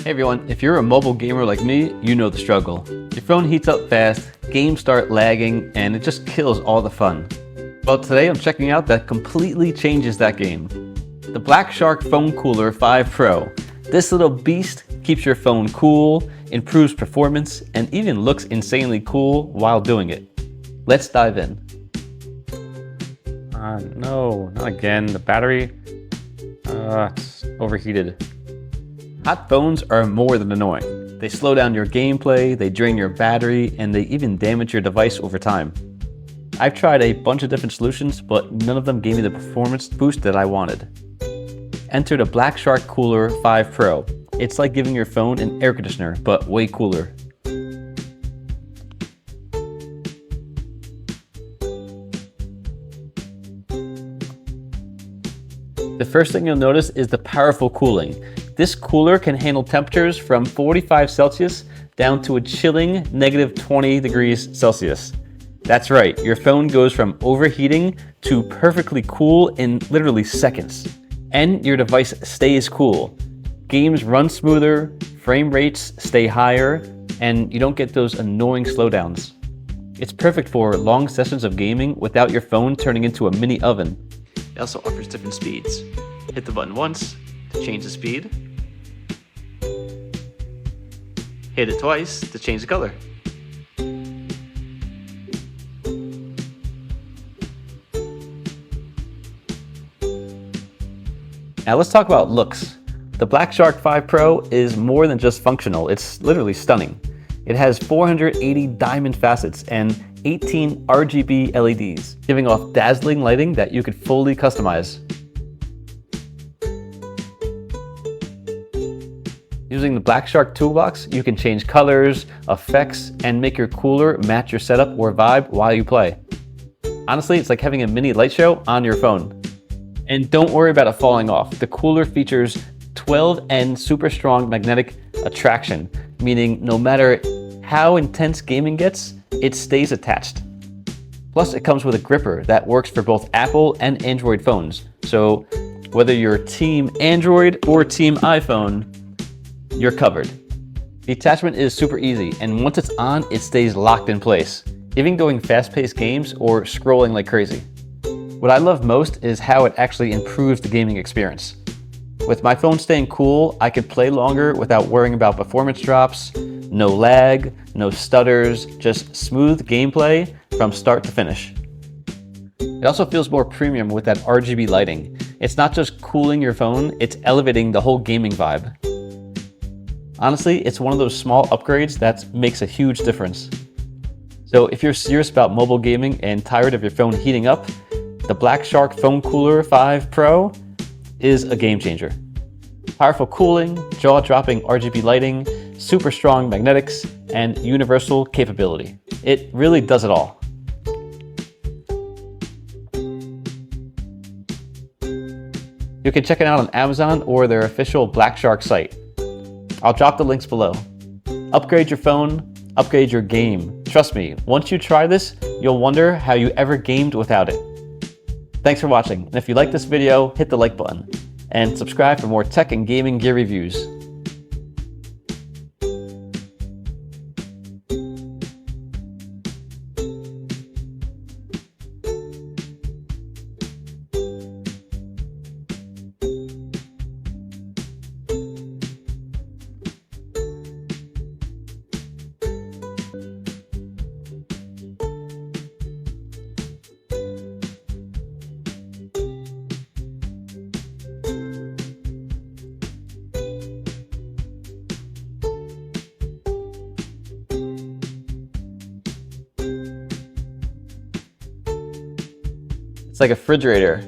Hey everyone, if you're a mobile gamer like me, you know the struggle. Your phone heats up fast, games start lagging, and it just kills all the fun. Well, today I'm checking out that completely changes that game. The Black Shark Phone Cooler 5 Pro. This little beast keeps your phone cool, improves performance, and even looks insanely cool while doing it. Let's dive in. No, not again. The battery, it's overheated. Hot phones are more than annoying. They slow down your gameplay, they drain your battery, and they even damage your device over time. I've tried a bunch of different solutions, but none of them gave me the performance boost that I wanted. Enter the Black Shark Cooler 5 Pro. It's like giving your phone an air conditioner, but way cooler. The first thing you'll notice is the powerful cooling. This cooler can handle temperatures from 45 Celsius down to a chilling -20 degrees Celsius. That's right, your phone goes from overheating to perfectly cool in literally seconds. And your device stays cool. Games run smoother, frame rates stay higher, and you don't get those annoying slowdowns. It's perfect for long sessions of gaming without your phone turning into a mini oven. It also offers different speeds. Hit the button once to change the speed. Hit it twice to change the color. Now let's talk about looks. The Black Shark 5 Pro is more than just functional, it's literally stunning. It has 480 diamond facets and 18 RGB LEDs, giving off dazzling lighting that you could fully customize. Using the Black Shark toolbox, you can change colors, effects, and make your cooler match your setup or vibe while you play. Honestly, it's like having a mini light show on your phone. And don't worry about it falling off. The cooler features 12N super strong magnetic attraction, meaning no matter how intense gaming gets, it stays attached. Plus, it comes with a gripper that works for both Apple and Android phones. So whether you're team Android or team iPhone, you're covered. The attachment is super easy, and once it's on, it stays locked in place, even going fast-paced games or scrolling like crazy. What I love most is how it actually improves the gaming experience. With my phone staying cool, I could play longer without worrying about performance drops, no lag, no stutters, just smooth gameplay from start to finish. It also feels more premium with that RGB lighting. It's not just cooling your phone, it's elevating the whole gaming vibe. Honestly, it's one of those small upgrades that makes a huge difference. So if you're serious about mobile gaming and tired of your phone heating up, the Black Shark Phone Cooler 5 Pro is a game changer. Powerful cooling, jaw-dropping RGB lighting, super strong magnetics, and universal capability. It really does it all. You can check it out on Amazon or their official Black Shark site. I'll drop the links below. Upgrade your phone, upgrade your game. Trust me, once you try this, you'll wonder how you ever gamed without it. Thanks for watching, and if you like this video, hit the like button, and subscribe for more tech and gaming gear reviews. It's like a refrigerator.